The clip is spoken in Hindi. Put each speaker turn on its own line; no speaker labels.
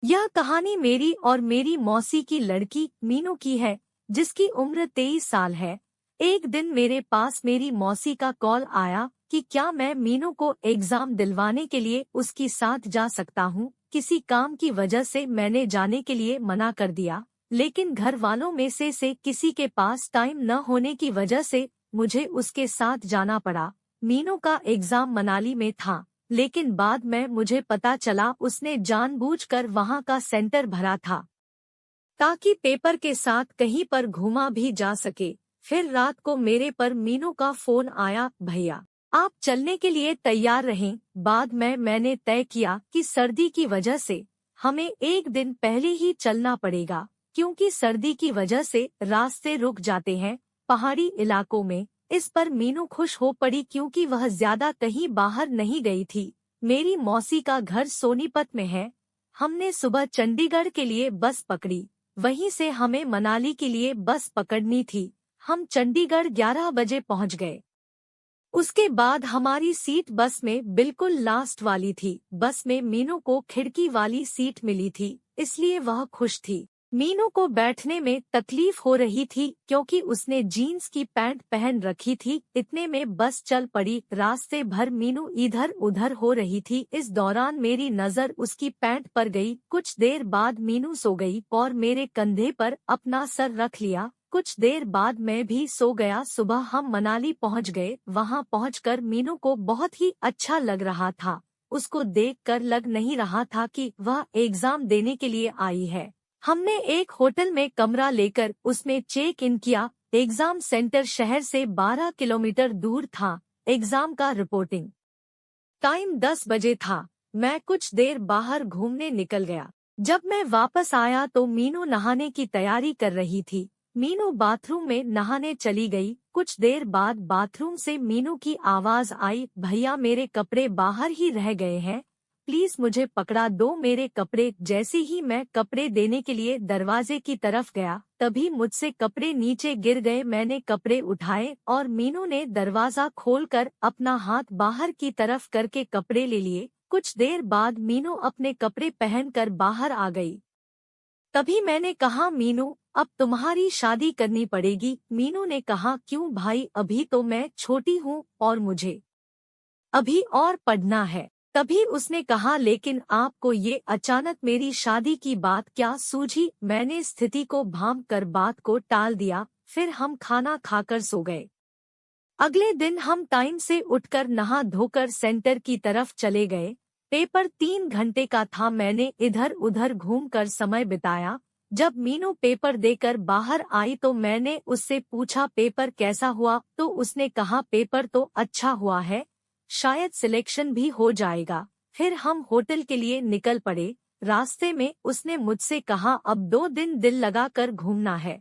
यह कहानी मेरी और मेरी मौसी की लड़की मीनू की है, जिसकी उम्र 23 साल है। एक दिन मेरे पास मेरी मौसी का कॉल आया कि क्या मैं मीनू को एग्जाम दिलवाने के लिए उसकी साथ जा सकता हूँ। किसी काम की वजह से मैंने जाने के लिए मना कर दिया, लेकिन घर वालों में से किसी के पास टाइम न होने की वजह से मुझे उसके साथ जाना पड़ा। मीनू का एग्जाम मनाली में था, लेकिन बाद में मुझे पता चला उसने जानबूझकर वहां का सेंटर भरा था ताकि पेपर के साथ कहीं पर घूमा भी जा सके। फिर रात को मेरे पर मीनू का फोन आया, भैया आप चलने के लिए तैयार रहें। बाद में मैंने तय किया कि सर्दी की वजह से हमें एक दिन पहले ही चलना पड़ेगा, क्योंकि सर्दी की वजह से रास्ते रुक जाते हैं पहाड़ी इलाकों में। इस पर मीनू खुश हो पड़ी, क्योंकि वह ज्यादा कहीं बाहर नहीं गई थी। मेरी मौसी का घर सोनीपत में है। हमने सुबह चंडीगढ़ के लिए बस पकड़ी, वहीं से हमें मनाली के लिए बस पकड़नी थी। हम चंडीगढ़ 11 बजे पहुंच गए। उसके बाद हमारी सीट बस में बिल्कुल लास्ट वाली थी। बस में मीनू को खिड़की वाली सीट मिली थी, इसलिए वह खुश थी। मीनू को बैठने में तकलीफ हो रही थी, क्योंकि उसने जीन्स की पैंट पहन रखी थी। इतने में बस चल पड़ी। रास्ते भर मीनू इधर उधर हो रही थी। इस दौरान मेरी नजर उसकी पैंट पर गई। कुछ देर बाद मीनू सो गई और मेरे कंधे पर अपना सर रख लिया। कुछ देर बाद मैं भी सो गया। सुबह हम मनाली पहुंच गए। वहां पहुंचकर मीनू को बहुत ही अच्छा लग रहा था। उसको देखकर लग नहीं रहा था कि वह एग्जाम देने के लिए आई है। हमने एक होटल में कमरा लेकर उसमें चेक इन किया। एग्जाम सेंटर शहर से 12 किलोमीटर दूर था। एग्जाम का रिपोर्टिंग टाइम 10 बजे था। मैं कुछ देर बाहर घूमने निकल गया। जब मैं वापस आया तो मीनू नहाने की तैयारी कर रही थी। मीनू बाथरूम में नहाने चली गई। कुछ देर बाद बाथरूम से मीनू की आवाज आई, भैया मेरे कपड़े बाहर ही रह गए हैं, प्लीज मुझे पकड़ा दो मेरे कपड़े। जैसे ही मैं कपड़े देने के लिए दरवाजे की तरफ गया, तभी मुझसे कपड़े नीचे गिर गए। मैंने कपड़े उठाए और मीनू ने दरवाजा खोलकर अपना हाथ बाहर की तरफ करके कपड़े ले लिए। कुछ देर बाद मीनू अपने कपड़े पहनकर बाहर आ गई। तभी मैंने कहा, मीनू अब तुम्हारी शादी करनी पड़ेगी। मीनू ने कहा, क्यों भाई, अभी तो मैं छोटी हूँ और मुझे अभी और पढ़ना है। तभी उसने कहा, लेकिन आपको ये अचानक मेरी शादी की बात क्या सूझी। मैंने स्थिति को भांप कर बात को टाल दिया। फिर हम खाना खाकर सो गए। अगले दिन हम टाइम से उठकर नहा धोकर सेंटर की तरफ चले गए। पेपर 3 घंटे का था। मैंने इधर उधर घूमकर समय बिताया। जब मीनू पेपर देकर बाहर आई तो मैंने उससे पूछा, पेपर कैसा हुआ। तो उसने कहा, पेपर तो अच्छा हुआ है, शायद सिलेक्शन भी हो जाएगा। फिर हम होटल के लिए निकल पड़े। रास्ते में उसने मुझसे कहा, अब 2 दिन दिल लगाकर घूमना है।